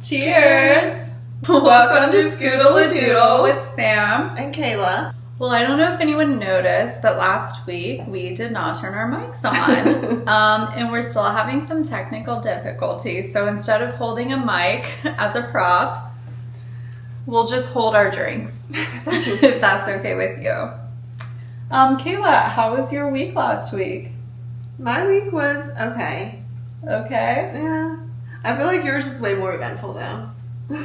Cheers! Welcome to Scoodle a Doodle with Sam and Kayla. Well, I don't know if anyone noticed, but last week we did not turn our mics on. And we're still having some technical difficulties. So instead of holding a mic as a prop, we'll just hold our drinks, if that's okay with you. Kayla, how was your week last week? My week was okay. Okay? Yeah. I feel like yours is way more eventful though.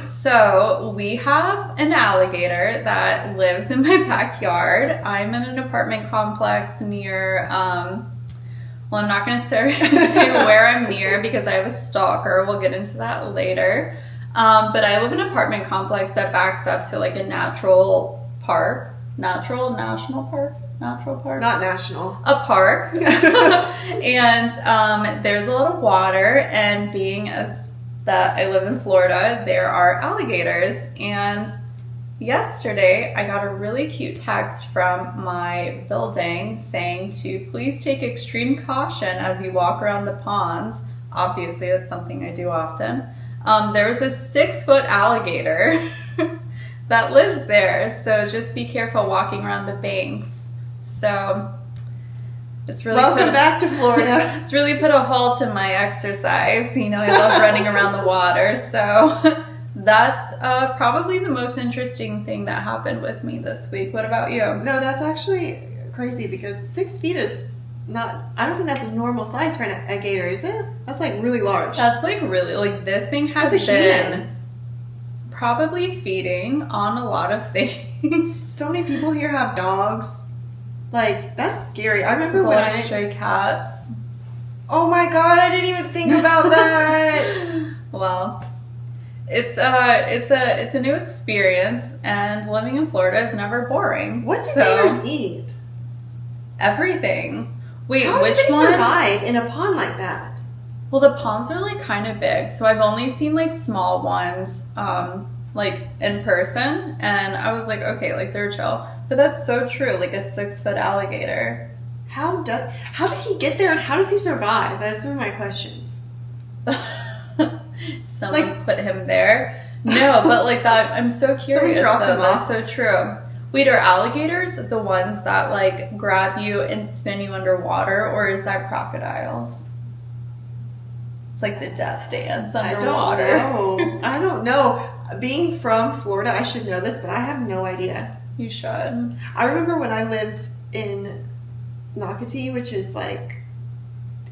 So we have an alligator that lives in my backyard. I'm in an apartment complex near, well, I'm not going to say where I'm near because I have a stalker. We'll get into that later. But I live in an apartment complex that backs up to like a natural park. National park? Not national. A park. And there's a lot of water, and being as that I live in Florida, there are alligators. And yesterday I got a really cute text from my building saying to please take extreme caution as you walk around the ponds. Obviously that's something I do often. There was a 6-foot alligator that lives there, so just be careful walking around the banks. So it's really welcome back to Florida. It's really put a halt to my exercise. You know, I love running around the water, so that's probably the most interesting thing that happened with me this week. What about you? No, that's actually crazy because 6 feet is not, I don't think that's a normal size for a gator, is it? That's like really large. That's like really, like this thing has been probably feeding on a lot of things. So many people here have dogs. Like, that's scary. I remember There's when a lot of stray cats. Oh my god, I didn't even think about that. Well, it's a new experience, and living in Florida is never boring. What do gators eat? Everything. Wait, how which do they one? survive in a pond like that? Well, the ponds are like kind of big, so I've only seen like small ones, like in person, and I was like, okay, like they're chill. But that's so true, like a 6-foot alligator. How did he get there and how does he survive? That's one of my questions. Someone put him there. No, but like that, I'm so curious. That's so true. Wait, are alligators the ones that like grab you and spin you underwater, or is that crocodiles? It's like the death dance underwater. I don't know. Being from Florida, I should know this, but I have no idea. You should. I remember when I lived in Nocatee, which is like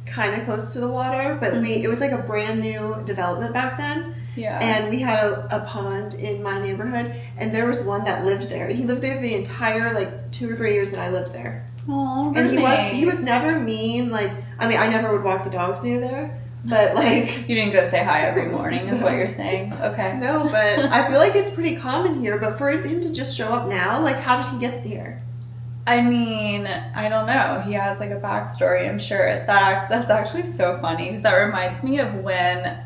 kind of close to the water, but it was like a brand new development back then. Yeah. And we had a pond in my neighborhood, and there was one that lived there. And he lived there the entire like 2 or 3 years that I lived there. Oh, and he was never mean. Like, I mean, I never would walk the dogs near there. But like, you didn't go say hi every morning is what you're saying. Okay. No, but I feel like it's pretty common here. But for him to just show up now, like, how did he get here? I mean, I don't know. He has like a backstory, I'm sure. That's actually so funny because that reminds me of when,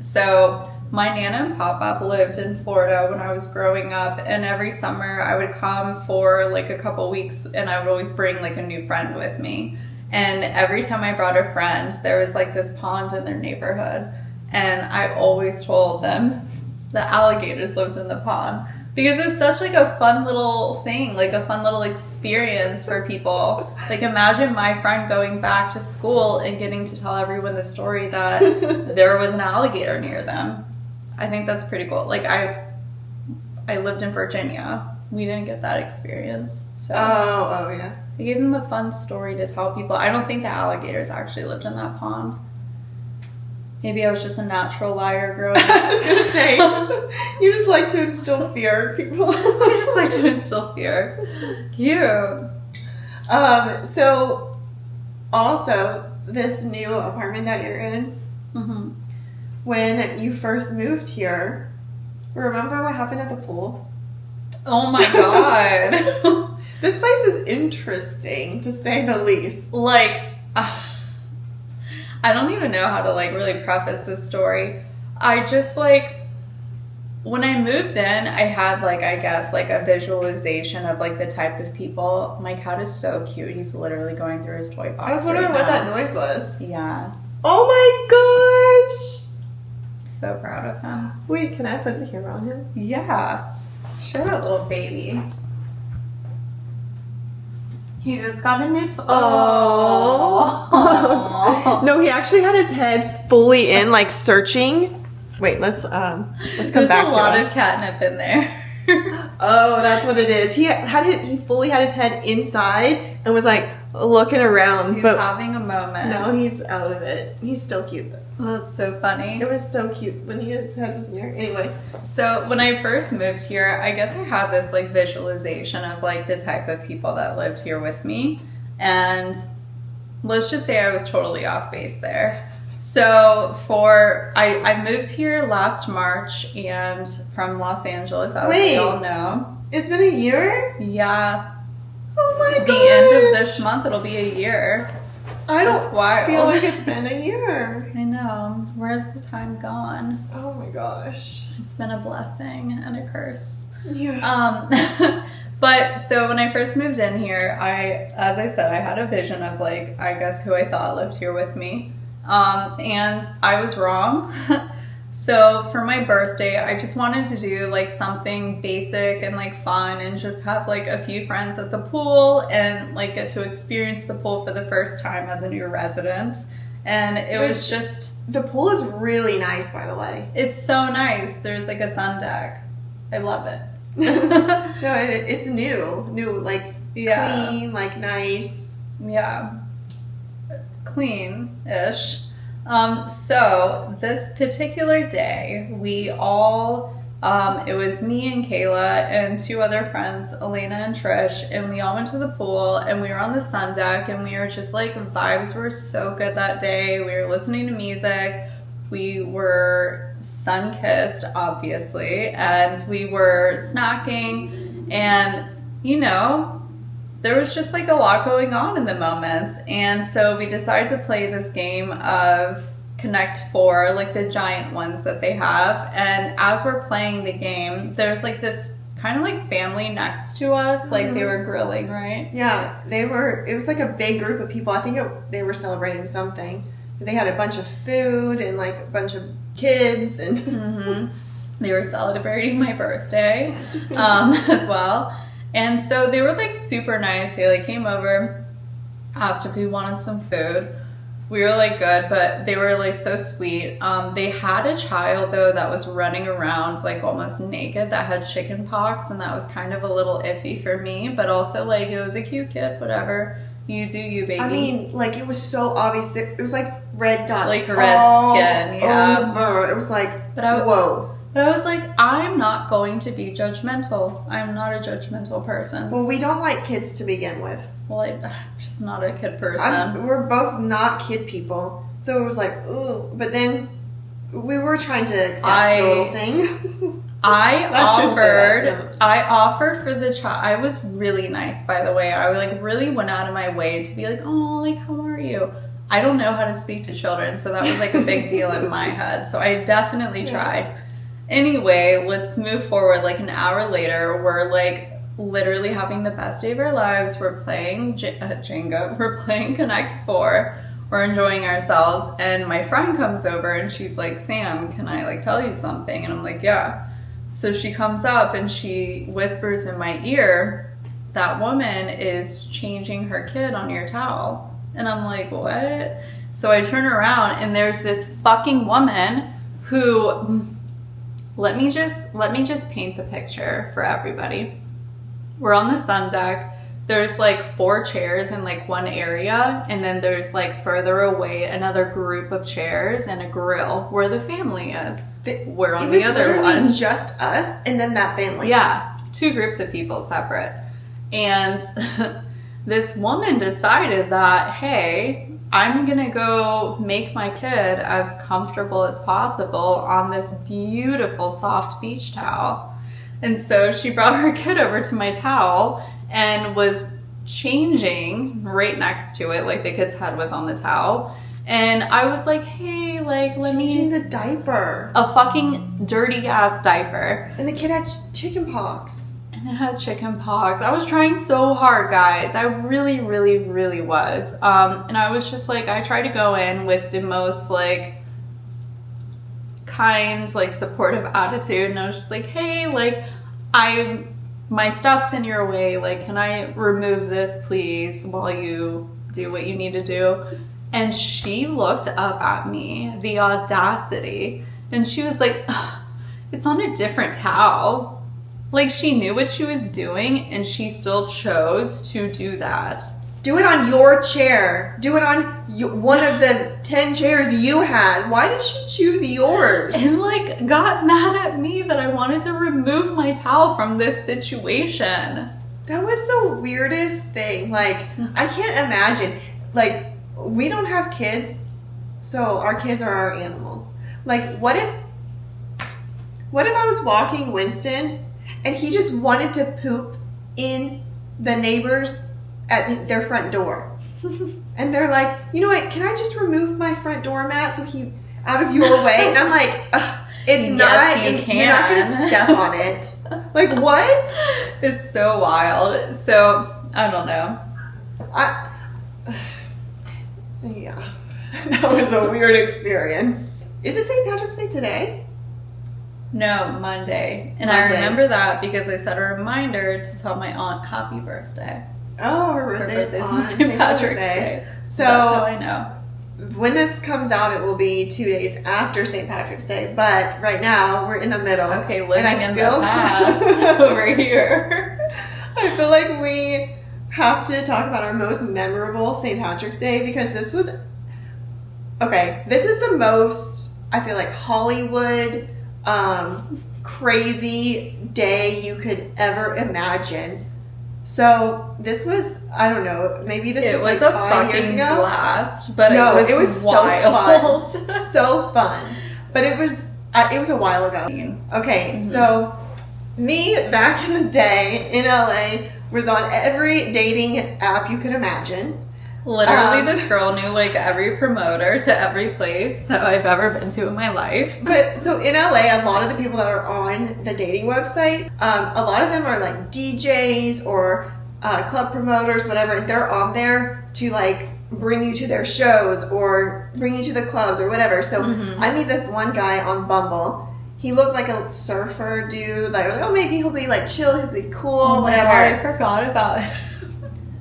so my Nana and Papa lived in Florida when I was growing up, and every summer I would come for like a couple weeks, and I would always bring like a new friend with me. And every time I brought a friend, there was like this pond in their neighborhood. And I always told them the alligators lived in the pond. Because it's such like a fun little thing, like a fun little experience for people. Like imagine my friend going back to school and getting to tell everyone the story that there was an alligator near them. I think that's pretty cool. Like I lived in Virginia. We didn't get that experience. So Oh yeah. I gave them a fun story to tell people. I don't think the alligators actually lived in that pond. Maybe I was just a natural liar growing up. I was just going to say, you just like to instill fear in people. I just like to instill fear. Cute. So, also, this new apartment that you're in, when you first moved here, remember what happened at the pool? Oh my god. This place is interesting, to say the least. Like, I don't even know how to like really preface this story. I just like, when I moved in, I had like, I guess like a visualization of like the type of people. My cat is so cute. He's literally going through his toy box. I was wondering what that noise was. Yeah. Oh my gosh! so proud of him. Wait, can I put the camera on him? Yeah. Show that little baby. He just got a new toy. Oh. No, he actually had his head fully in, like searching. Wait, let's come There's back to a lot us. of catnip in there. Oh, that's what it is. He fully had his head inside and was like looking around. He's but having a moment. now he's out of it. He's still cute though. Well, that's so funny. It was so cute when his head was in there. Anyway. So when I first moved here, I guess I had this like visualization of like the type of people that lived here with me. And let's just say I was totally off base there. So I moved here last March and from Los Angeles, as we all know. It's been a year? Yeah. Oh my god. The end of this month, it'll be a year. I That's don't wild. feel like it's been a year. I know. Where's the time gone? Oh my gosh. It's been a blessing and a curse. Yeah. But so when I first moved in here, as I said, I had a vision of like, I guess who I thought lived here with me. And I was wrong. So for my birthday, I just wanted to do like something basic and like fun and just have like a few friends at the pool and like get to experience the pool for the first time as a new resident. And it was just... The pool is really nice, by the way. It's so nice. There's like a sun deck. I love it. No, it's new, like clean, like nice. Yeah. Clean-ish. So this particular day, we all, it was me and Kayla and two other friends, Elena and Trish, and we all went to the pool and we were on the sun deck and we were just like, vibes were so good that day. We were listening to music. We were sun-kissed, obviously, and we were snacking and, you know, there was just like a lot going on in the moments. And so we decided to play this game of Connect Four, like the giant ones that they have. And as we're playing the game, there's like this kind of like family next to us, like they were grilling, right? Yeah, it was like a big group of people. I think they were celebrating something. They had a bunch of food and like a bunch of kids and They were celebrating my birthday as well. And so they were like super nice. They like came over, asked if we wanted some food. We were like good, but they were like so sweet. They had a child though that was running around like almost naked that had chicken pox, and that was kind of a little iffy for me, but also like it was a cute kid, whatever. You do you, baby. I mean, like it was so obvious that it was like red dots. Like red skin, yeah. Over. It was like, But whoa. But I was like, I'm not going to be judgmental. I'm not a judgmental person. Well, we don't like kids to begin with. Well, I'm just not a kid person. We're both not kid people. So it was like, ooh. But then we were trying to accept the little thing. I offered for the child. I was really nice, by the way. I like really went out of my way to be like, oh, like, how are you? I don't know how to speak to children, so that was like a big deal in my head. So I definitely tried. Anyway, let's move forward. Like an hour later, we're like literally having the best day of our lives. We're playing Jenga. We're playing Connect Four. We're enjoying ourselves. And my friend comes over and she's like, Sam, can I like tell you something? And I'm like, yeah. So she comes up and she whispers in my ear, that woman is changing her kid on your towel. And I'm like, what? So I turn around and there's this fucking woman who... Let me just paint the picture for everybody. We're on the sun deck. There's like 4 chairs in like one area, and then there's like further away another group of chairs and a grill where the family is. We're on the other one. Just us and then that family. Yeah, 2 groups of people separate. And this woman decided that, hey, I'm gonna go make my kid as comfortable as possible on this beautiful soft beach towel. And so she brought her kid over to my towel and was changing right next to it, like the kid's head was on the towel. And I was like, hey, like, let me... Changing the diaper. A fucking dirty ass diaper. And the kid had chicken pox. And it had chicken pox. I was trying so hard, guys. I really, really, really was. And I was just like, I tried to go in with the most like kind, like supportive attitude. And I was just like, hey, like my stuff's in your way. Like, can I remove this please while you do what you need to do? And she looked up at me, the audacity. And she was like, it's on a different towel. Like, she knew what she was doing and she still chose to do that. Do it on your chair. Do it on one of the 10 chairs you had. Why did she choose yours? And like got mad at me that I wanted to remove my towel from this situation. That was the weirdest thing. Like, I can't imagine. Like, we don't have kids, so our kids are our animals. Like, what if I was walking Winston and he just wanted to poop in the neighbors at their front door? And they're like, you know what, can I just remove my front doormat so he out of your way? And I'm like, it's yes, you're not gonna step on it. Like, what? It's so wild. So I don't know. Yeah, that was a weird experience. Is it St. Patrick's Day today? No, Monday. And I remember that because I set a reminder to tell my aunt happy birthday. Oh, her birthday's on St. Patrick's Day. So that's how I know. When this comes out, it will be 2 days after St. Patrick's Day. But right now, we're in the middle. Okay, living in the past over here. I feel like we have to talk about our most memorable St. Patrick's Day because this is the most, I feel like, Hollywood crazy day you could ever imagine. So this was, I don't know, maybe this was like a 5 years ago. Blast, but no, it was wild. So fun. So fun. But it was a while ago. Okay, So me back in the day in LA was on every dating app you could imagine. Literally, this girl knew like every promoter to every place that I've ever been to in my life. But so in LA, a lot of the people that are on the dating website, a lot of them are like DJs or club promoters, whatever, and they're on there to like bring you to their shows or bring you to the clubs or whatever. So I meet this one guy on Bumble. He looked like a surfer dude. Like, oh, maybe he'll be like chill, he'll be cool, whatever. God, I forgot about it.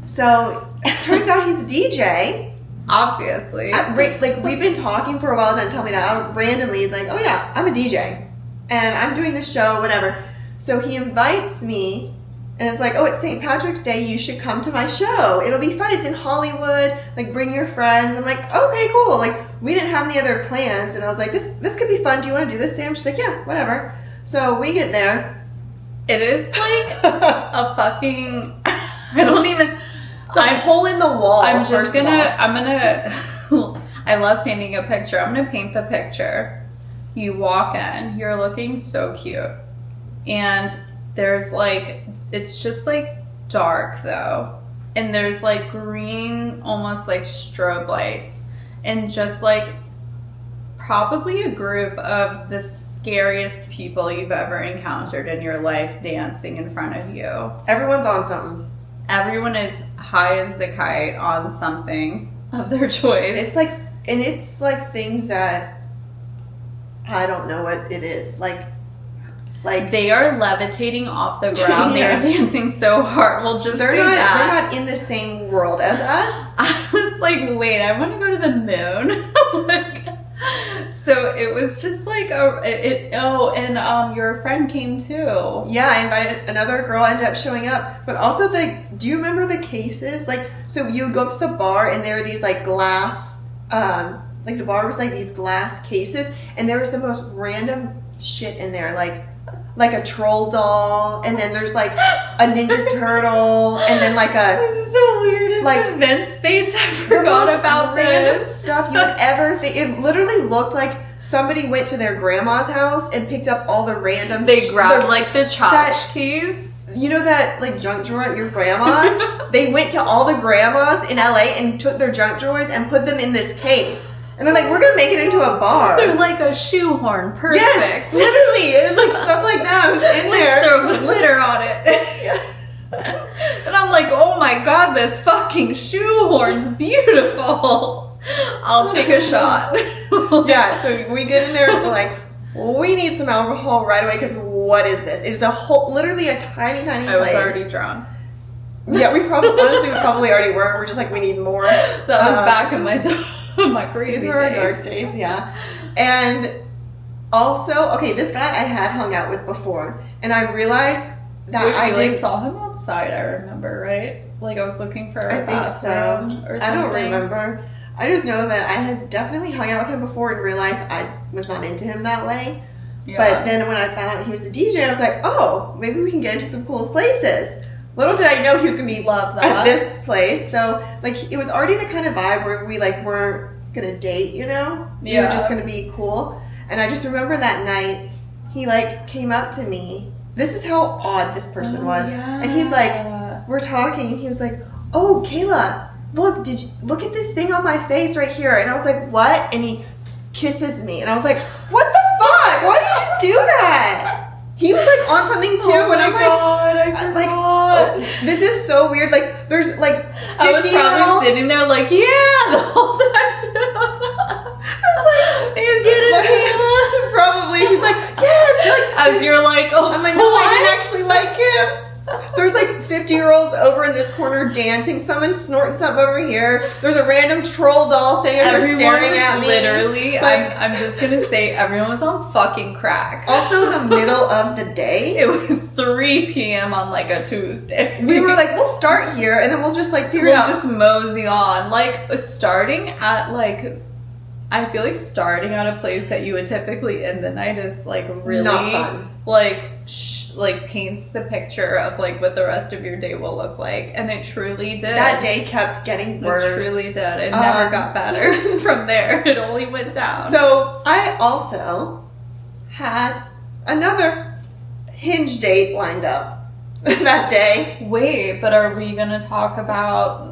So it turns out he's a DJ. Obviously. Like, we've been talking for a while, didn't tell me that. Randomly, he's like, oh yeah, I'm a DJ. And I'm doing this show, whatever. So he invites me, and it's like, oh, it's St. Patrick's Day, you should come to my show. It'll be fun, it's in Hollywood, like, bring your friends. I'm like, okay, cool. Like, we didn't have any other plans, and I was like, this could be fun. Do you want to do this, Sam? She's like, yeah, whatever. So we get there. It is like a fucking, I don't even... It's a hole in the wall. I love painting a picture. I'm gonna paint the picture. You walk in, you're looking so cute. And there's like, it's just like dark though. And there's like green, almost like strobe lights. And just like probably a group of the scariest people you've ever encountered in your life dancing in front of you. Everyone's on something. Everyone is high as a kite on something of their choice. It's like things that I don't know what it is. Like they are levitating off the ground. Yeah. They are dancing so hard. We'll just they're say that. They're not in the same world as us. I was like, wait, I want to go to the moon. So it was just like your friend came too. Yeah, I invited another girl, ended up showing up. But also do you remember the cases? Like, so you go to the bar and there are these like glass, like the bar was like these glass cases, and there was the most random shit in there, like a troll doll, and then there's like a Ninja Turtle, and then like a... This is the weirdest event space. I forgot about random this. stuff you would ever think. It literally looked like somebody went to their grandma's house and picked up all the random... They grabbed like the tchotchkes. You know that like junk drawer at your grandma's? They went to all the grandmas in LA and took their junk drawers and put them in this case. And they're like, we're going to make it into a bar. They're like a shoehorn. Perfect. Yes, literally. It was like stuff like that was in there. Throw glitter on it. Yeah. And I'm like, oh my god, this fucking shoehorn's beautiful. I'll take a shot. Yeah, so we get in there and we're like, we need some alcohol right away because what is this? It is literally a tiny place. I was already drunk. Yeah, we probably already were. We're just like, we need more. That was back in my crazy These were our days. dark days, yeah. And also, okay, this guy I had hung out with before, and I realized that I saw him outside, I remember, right? Like I was looking for a bathroom or something. I don't remember. I just know that I had definitely hung out with him before and realized I was not into him that way. Yeah. But then when I found out he was a DJ, I was like, oh, maybe we can get into some cool places. Little did I know he was going to be at this place. So, like, it was already the kind of vibe where we, like, weren't going to date, you know? Yeah. We were just going to be cool. And I just remember that night, he, like, came up to me. This is how odd this person was. Yeah. And he's like, we're talking, and he was like, oh, Kayla, look at this thing on my face right here? And I was like, what? And he kisses me. And I was like, what the fuck? Why did you do that? He was like on something too, and I'm like, I forgot. This is so weird. Like, there's like 15-year-olds. I was probably sitting there like, yeah, the whole time too. I was like, you get it, Kayla? Probably. She's like, yes. Like, as you're like, oh, I'm like, no, I didn't actually like him. There's like 50-year-olds over in this corner dancing. Someone snorting something over here. There's a random troll doll standing over there staring at me. Literally, like, I'm just gonna say, everyone was on fucking crack. Also, the middle of the day. It was 3 p.m. on like a Tuesday. We were like, we'll start here, and then we'll just like figure it out. Just mosey on. Like starting at like. I feel like starting at a place that you would typically end the night is like really not fun. Like paints the picture of like what the rest of your day will look like, and it truly did. That day kept getting worse. It truly did. It never got better from there. It only went down. So I also had another Hinge date lined up that day. Wait, but are we gonna talk about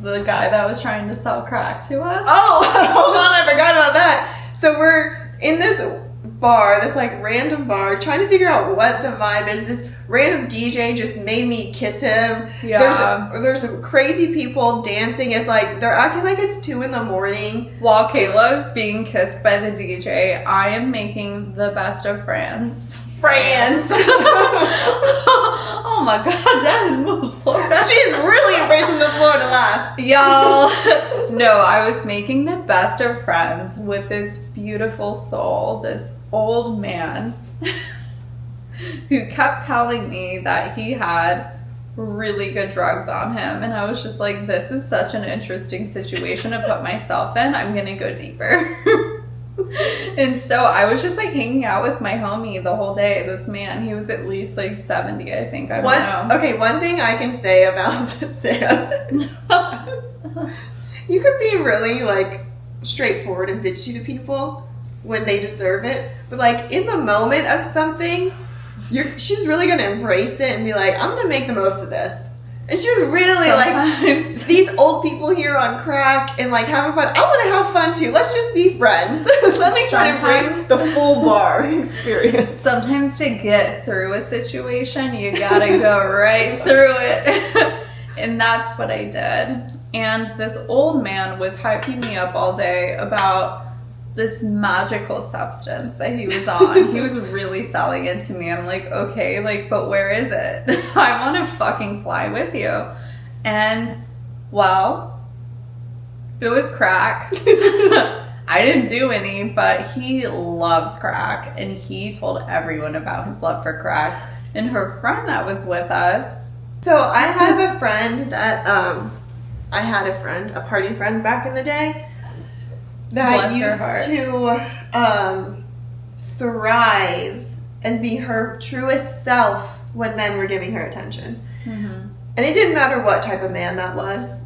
the guy that was trying to sell crack to us? Oh, hold on, I forgot about that. So we're in this bar, this like random bar, trying to figure out what the vibe is. This random DJ just made me kiss him. Yeah. There's some crazy people dancing. It's like they're acting like it's 2 a.m. While Kayla is being kissed by the DJ, I am making the best of friends. Oh my god, that is moving Florida. She's really embracing the Florida laugh. Y'all, no, I was making the best of friends with this beautiful soul, this old man who kept telling me that he had really good drugs on him. And I was just like, this is such an interesting situation to put myself in. I'm gonna go deeper. And so I was just like hanging out with my homie the whole day. This man, he was at least like 70, I think. I don't know. Okay, one thing I can say about Sam, you could be really like straightforward and bitchy to people when they deserve it, but like in the moment of something, she's really gonna embrace it and be like, I'm gonna make the most of this. And she was really like, these old people here on crack and like having fun. I want to have fun too. Let's just be friends. Let me try to embrace the full bar experience. Sometimes to get through a situation, you gotta go right through it. And that's what I did. And this old man was hyping me up all day about this magical substance that he was on. He was really selling it to me. I'm like, okay, like, but where is it? I want to fucking fly with you. And, well, it was crack. I didn't do any, but he loves crack. And he told everyone about his love for crack. And her friend that was with us. So I have a friend that, a party friend back in the day, that used to thrive and be her truest self when men were giving her attention. Mm-hmm. And it didn't matter what type of man that was.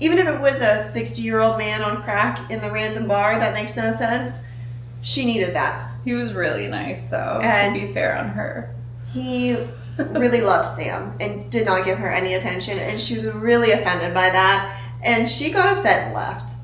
Even if it was a 60-year-old man on crack in the random bar, that makes no sense. She needed that. He was really nice, though, to be fair on her. He really loved Sam and did not give her any attention. And she was really offended by that. And she got upset and left.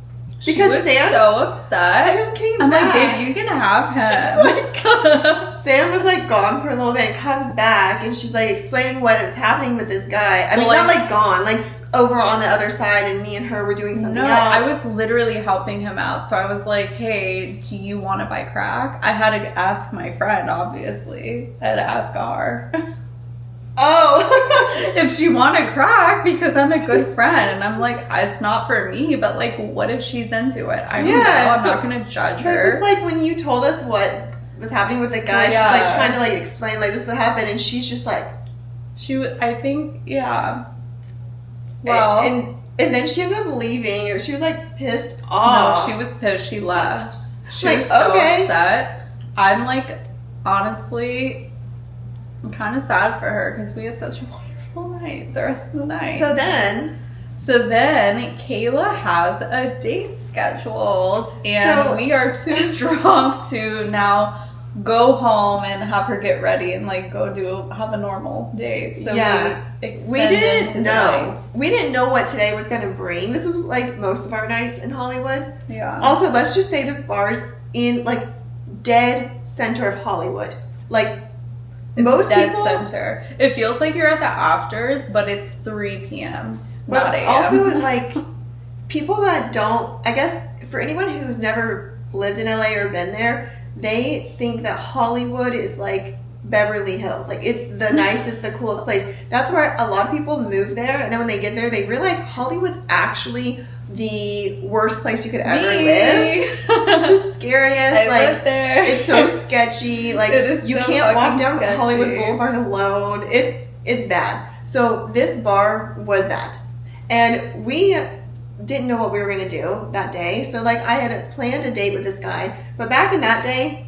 Because she was so upset. Sam came I'm back. like, babe, you can have him. Sam was like gone for a little bit and comes back and she's like explaining what was happening with this guy. I mean, not like gone, like over on the other side, and me and her were doing something else. I was literally helping him out. So I was like, hey, do you want to buy crack? I had to ask my friend, obviously. I had to ask her. Oh. If she wanted crack, because I'm a good friend. And I'm like, it's not for me, but like, what if she's into it? I don't know. I'm not going to judge her. It was like when you told us what was happening with the guy, she's like trying to like explain, like, this is what happened. And she's just like. I think, yeah. Well, and then she ended up leaving, or she was like pissed off. No, she was pissed. She left. She like, was so upset. I'm like, honestly, I'm kind of sad for her because we had such a wonderful night the rest of the night. So then Kayla has a date scheduled, and we are too drunk to now go home and have her get ready and like go have a normal date. So we didn't know. We didn't know what today was going to bring. This was like most of our nights in Hollywood. Yeah. Also, let's just say this bar's in like dead center of Hollywood. Like it's most dead people, center. It feels like you're at the afters, but it's 3 p.m. But not a.m. also like people that don't. I guess for anyone who's never lived in LA or been there, they think that Hollywood is like Beverly Hills. Like it's the nicest, the coolest place. That's where a lot of people move there. And then when they get there, they realize Hollywood's actually the worst place you could ever live. It's the scariest. I lived there. It's so sketchy. Like you can't walk down sketchy. Hollywood Boulevard alone. It's bad. So this bar was that. And we didn't know what we were going to do that day. So like I had planned a date with this guy, but back in that day,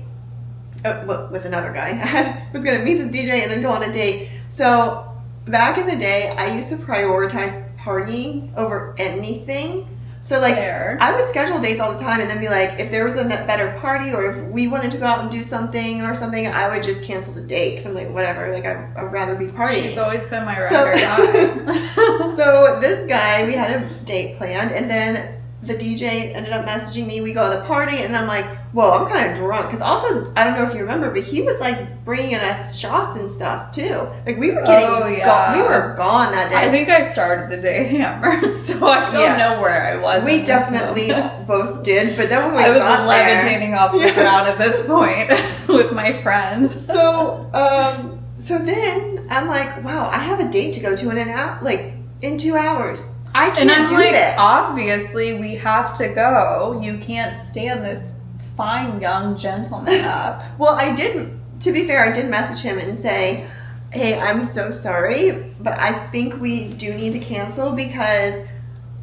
with another guy, I was going to meet this DJ and then go on a date. So back in the day, I used to prioritize partying over anything. So like I would schedule dates all the time and then be like, if there was a better party or if we wanted to go out and do something or something, I would just cancel the date because I'm like, whatever, like I'd rather be partying. She's always been my ride or die. So this guy, we had a date planned, and then the DJ ended up messaging me. We go to the party, and I'm like, whoa, I'm kind of drunk. Because also, I don't know if you remember, but he was like bringing us shots and stuff too. Like we were getting, we were gone that day. I think I started the day hammered, so I don't know where I was. We definitely both did, but then when we I was got levitating off the ground at this point with my friend. So then I'm like, wow, I have a date to go to in 2 hours. I can't do this. Obviously, we have to go. You can't stand this fine young gentleman up. Well, to be fair, I did message him and say, hey, I'm so sorry, but I think we do need to cancel because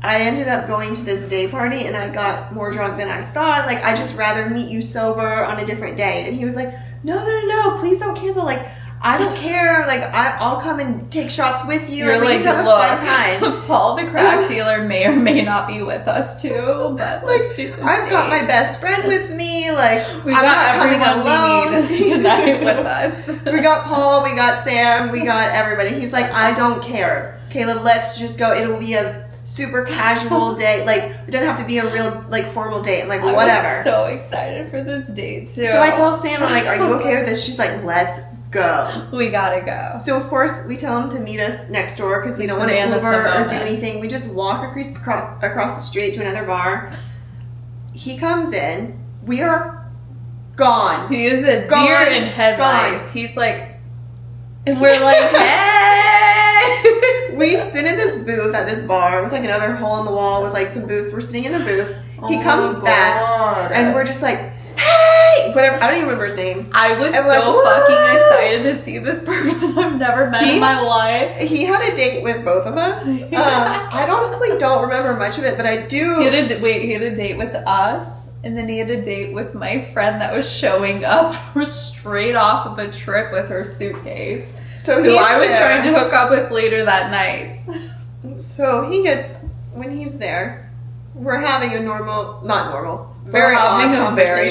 I ended up going to this day party and I got more drunk than I thought. Like, I just rather meet you sober on a different day. And he was like, no, please don't cancel. Like, I don't care. Like, I'll come and take shots with you. You're like, have a fun time. Paul the crack dealer may or may not be with us too, but let's do this I've got my best friend with me. Like, we got everyone alone. we need tonight with us. We got Paul, we got Sam, we got everybody. He's like, I don't care. Kayla, let's just go. It'll be a super casual date. Like, it doesn't have to be a real, like, formal date. I'm like, whatever. I was so excited for this date too. So I tell Sam, I'm like, are you okay with this? She's like, let's go. We gotta go. So of course we tell him to meet us next door because we don't want to Uber or do anything. We just walk across the street to another bar. He comes in. We are gone. He is a deer in headlights. He's like, and we're like, hey. We sit in this booth at this bar. It was like another hole in the wall with like some booths. We're sitting in the booth. He comes back and we're just like, hey, whatever. I don't even remember his name. I was so fucking excited to see this person I've never met in my life. He had a date with both of us. I honestly don't remember much of it, but I do. He had a date with us, and then he had a date with my friend that was showing up straight off of a trip with her suitcase. So who I was trying to hook up with later that night. So when he's there, we're having a very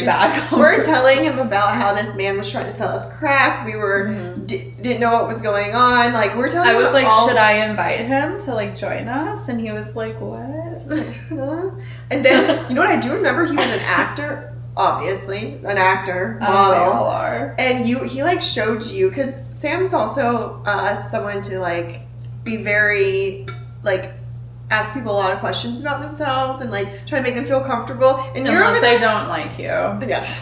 bad conversation. We're telling him about how this man was trying to sell us crack. We didn't know what was going on. Like, we're telling him. I was like, should I invite him to like join us? And he was like, what? And then, you know what I do remember? He was an actor. Obviously, an actor, model. They all are. And he like showed you, because Sam's also someone to like be very like ask people a lot of questions about themselves and like try to make them feel comfortable. And you're over Unless there. they don't like you. Yeah.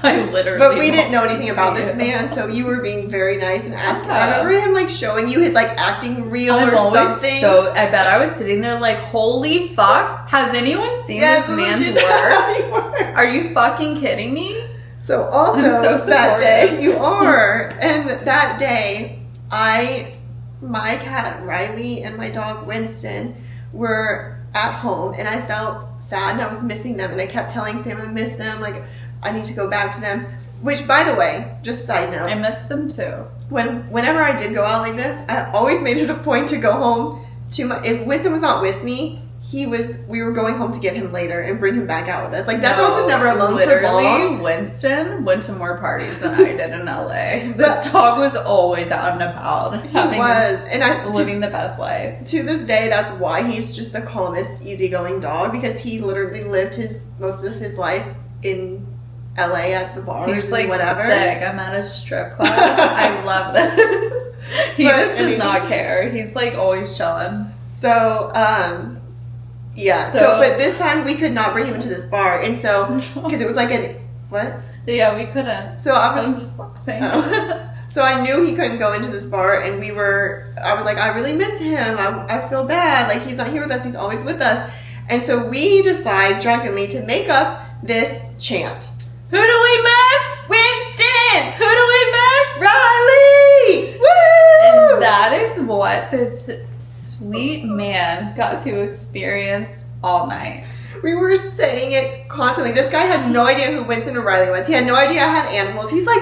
I literally. But we didn't don't know anything speak about to this you. man, so you were being very nice and asking. Yeah. I remember him like showing you his like acting reel I'm or always something. so. I bet I was sitting there like, holy fuck! Has anyone seen Yes, this that's man's what work? you were. Are you fucking kidding me? So also I'm so that day supportive. you are, and that day my cat Riley and my dog Winston were at home, and I felt sad and I was missing them, and I kept telling Sam I miss them, like I need to go back to them. Which, by the way, just side note, I miss them too. whenever I did go out like this, I always made it a point to go home to my. If Winston was not with me, we were going home to get him later and bring him back out with us. Like that dog was never alone for long. Literally, Winston went to more parties than I did in LA. This dog was always out and about, living the best life. To this day, that's why he's just the calmest, easygoing dog, because he literally lived most of his life in LA at the bars. He's like and whatever. sick. I'm at a strip club. I love this. He just does not care. He's like always chilling. So, yeah. So, but this time we could not bring him into this bar, and so because it was like what? Yeah, we couldn't. So I'm just laughing. So I knew he couldn't go into this bar, and I was like, I really miss him. I feel bad. Like he's not here with us. He's always with us. And so we decide drunkenly to make up this chant. Who do we miss? Winston! Who do we miss? Riley! Woo! And that is what this sweet man got to experience all night. We were saying it constantly. This guy had no idea who Winston or Riley was. He had no idea I had animals. He's like,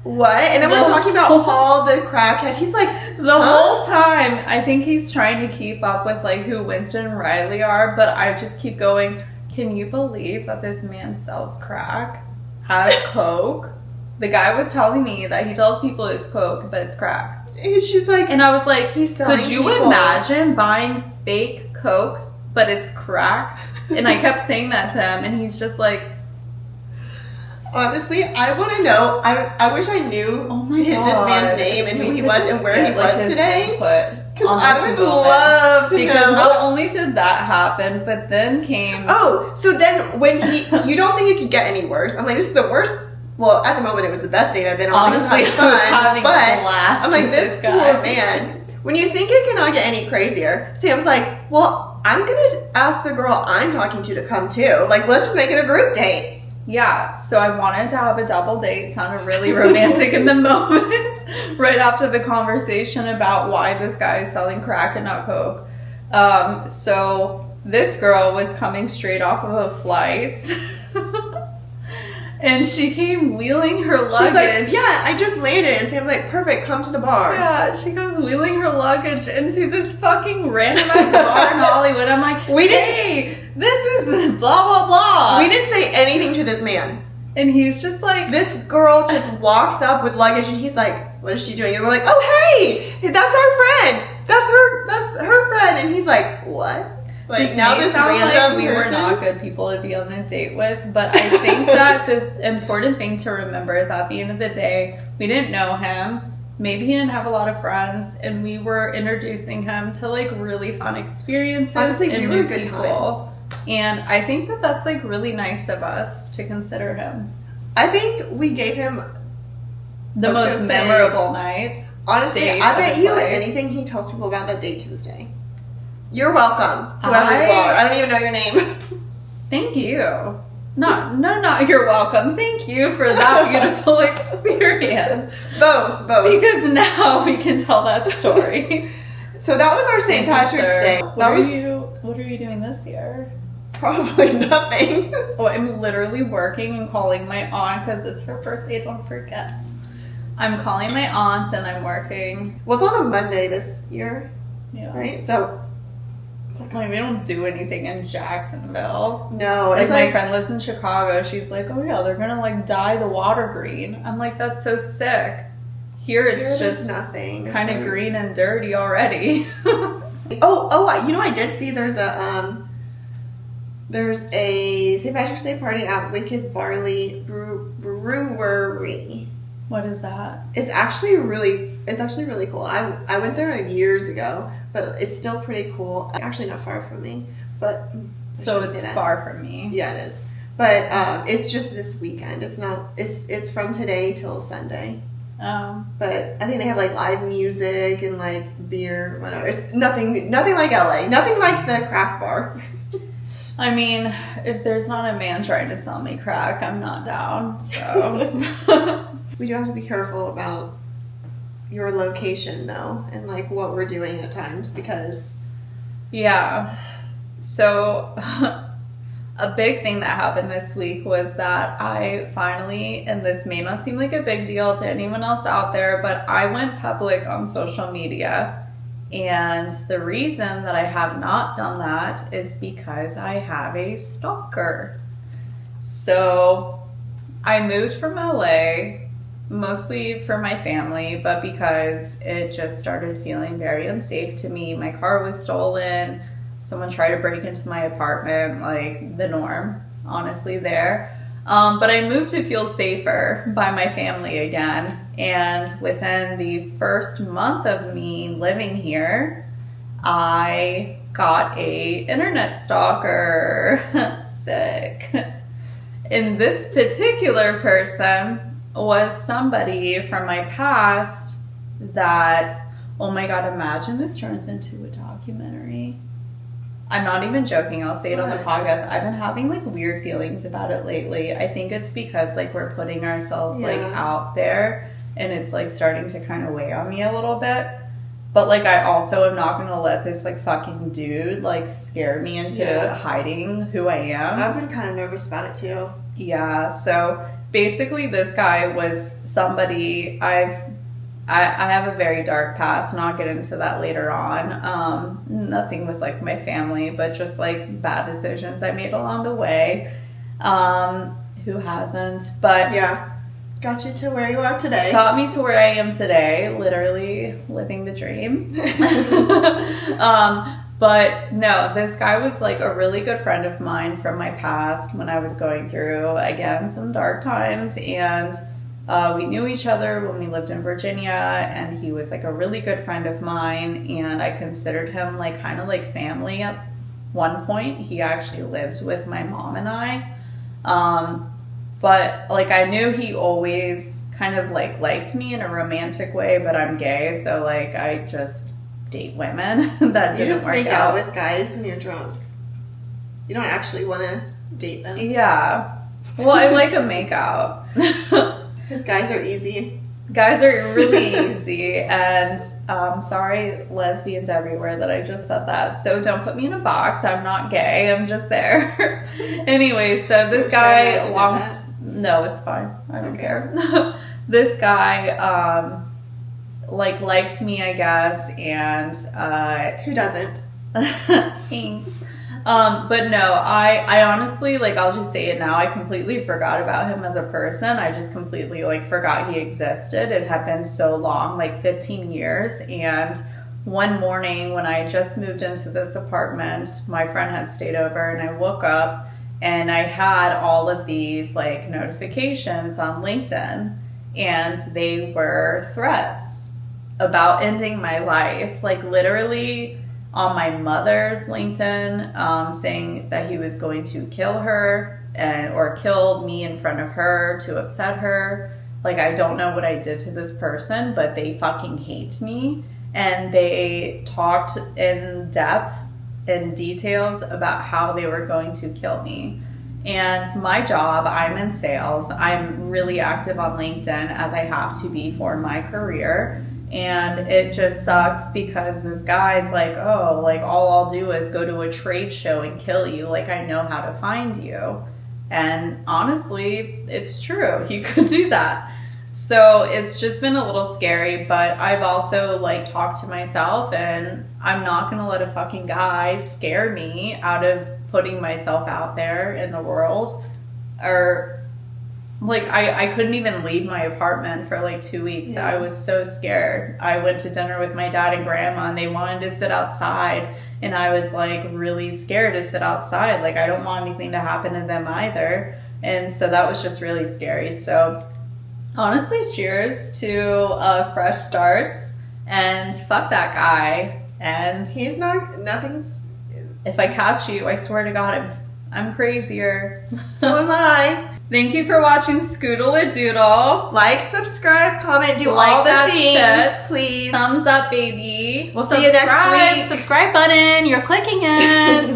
what? And then we're talking about Paul the crackhead. He's like, the whole time, I think he's trying to keep up with like who Winston and Riley are, but I just keep going, can you believe that this man sells crack, has coke? The guy was telling me that he tells people it's coke, but it's crack. And she's like, and I was like, he's selling could you people. imagine buying fake coke, but it's crack? And I kept saying that to him, and he's just like, honestly, I want to know. I wish I knew this man's name and who he was and where he was today. Because I would love to know. Because not only did that happen, but then came... Oh, so then when you don't think it could get any worse. I'm like, this is the worst. Well, at the moment, it was the best date I've been on. Honestly, I was having a blast. I'm like, this poor man. When you think it cannot get any crazier, Sam's like, well, I'm going to ask the girl I'm talking to come too. Like, let's just make it a group date. Yeah, so I wanted to have a double date. Sounded really romantic in the moment, right after the conversation about why this guy is selling crack and not coke. So this girl was coming straight off of a flight, and she came wheeling her luggage. She's like, yeah, I just landed. And Sam's like, perfect, come to the bar. Yeah, she goes wheeling her luggage into this fucking randomized bar in Hollywood. I'm like, hey, this is blah, blah, blah. We didn't say anything to this man. And he's just like... This girl just walks up with luggage, and he's like, what is she doing? And we're like, oh, hey, that's our friend. That's her friend. And he's like, what? Like, this now may this sound random like we person? were not good people to be on a date with, but I think that the important thing to remember is at the end of the day, we didn't know him. Maybe he didn't have a lot of friends, and we were introducing him to like really fun experiences. Honestly, and we were new a good people. And I think that that's like really nice of us to consider him. I think we gave him the most memorable night. Honestly, I bet you anything he tells people about that date to this day. You're welcome, whoever you are. I don't even know your name. Thank you. Not you're welcome. Thank you for that beautiful experience. Both. Because now we can tell that story. So that was our St. Patrick's Day. What are you doing this year? Probably nothing. Oh, I'm literally working and calling my aunt because it's her birthday. Don't forget. I'm calling my aunt and I'm working. Well, it's on a Monday this year. Yeah. Right? So... Like, we don't do anything in Jacksonville. No. Like, my friend lives in Chicago. She's like, oh yeah, they're gonna like dye the water green. I'm like, that's so sick. Here it's just nothing. Kind of green and dirty already. Oh, you know, I did see there's a St. Patrick's Day party at Wicked Barley Brewery. What is that? It's actually really cool. I went there like years ago, but it's still pretty cool. Actually, not far from me, but so it's far from me. Yeah, it is. But it's just this weekend. It's not. It's from today till Sunday. But I think they have like live music and like beer, whatever. It's nothing like LA. Nothing like the crack bar. I mean, if there's not a man trying to sell me crack, I'm not down. So we do have to be careful about your location though, and like what we're doing at times because. Yeah. So a big thing that happened this week was that I finally, and this may not seem like a big deal to anyone else out there, but I went public on social media. And the reason that I have not done that is because I have a stalker. So I moved from LA mostly for my family, but because it just started feeling very unsafe to me. My car was stolen. Someone tried to break into my apartment, like the norm, honestly, there. But I moved to feel safer by my family again. And within the first month of me living here, I got a internet stalker. Sick. And this particular person was somebody from my past that, oh my God, imagine this turns into a documentary. I'm not even joking. I'll say it on the podcast. I've been having like weird feelings about it lately. I think it's because like we're putting ourselves like out there and it's like starting to kind of weigh on me a little bit. But like I also am not going to let this like fucking dude like scare me into hiding who I am. I've been kind of nervous about it too. Yeah. So basically this guy was somebody I have a very dark past, and I'll get into that later on. Nothing with like my family, but just like bad decisions I made along the way. Who hasn't? But yeah, got you to where you are today. Got me to where I am today, literally living the dream. But no, this guy was like a really good friend of mine from my past when I was going through, again, some dark times. And we knew each other when we lived in Virginia, and he was like a really good friend of mine, and I considered him like kind of like family at one point. He actually lived with my mom and I. But like I knew he always kind of like liked me in a romantic way, but I'm gay, so like I just date women. That didn't work out. You just make out with guys when you're drunk. You don't actually want to date them. Yeah. Well, I like a makeout. Because guys are easy. Guys are really easy. And sorry, lesbians everywhere that I just said that. So don't put me in a box. I'm not gay. I'm just there. Anyway, so this guy no, it's fine. I don't care. This guy like liked me, I guess, and who doesn't? Thanks. But no, I honestly, like, I'll just say it now, I completely forgot about him as a person. I just completely, like, forgot he existed. It had been so long, like 15 years. And one morning when I just moved into this apartment, my friend had stayed over, and I woke up and I had all of these, like, notifications on LinkedIn, and they were threats about ending my life. Like, literally on my mother's LinkedIn, saying that he was going to kill her or kill me in front of her to upset her. Like, I don't know what I did to this person, but they fucking hate me. And they talked in depth and details about how they were going to kill me. And my job, I'm in sales. I'm really active on LinkedIn, as I have to be for my career. And it just sucks because this guy's like, oh, like, all I'll do is go to a trade show and kill you. Like, I know how to find you. And honestly, it's true. You could do that. So it's just been a little scary, but I've also, like, talked to myself, and I'm not going to let a fucking guy scare me out of putting myself out there in the world. Or, like, I couldn't even leave my apartment for like 2 weeks. Yeah. I was so scared. I went to dinner with my dad and grandma, and they wanted to sit outside, and I was like really scared to sit outside. Like, I don't want anything to happen to them either. And so that was just really scary. So Honestly, cheers to fresh starts, and fuck that guy. And He's not, nothing's, if I catch you, I swear to God, I'm crazier. so am I. Thank you for watching Scoodle-a-Doodle. Like, subscribe, comment, do Like all the that things, shit. please. Thumbs up, baby. We'll see you next week. Subscribe button. You're clicking it.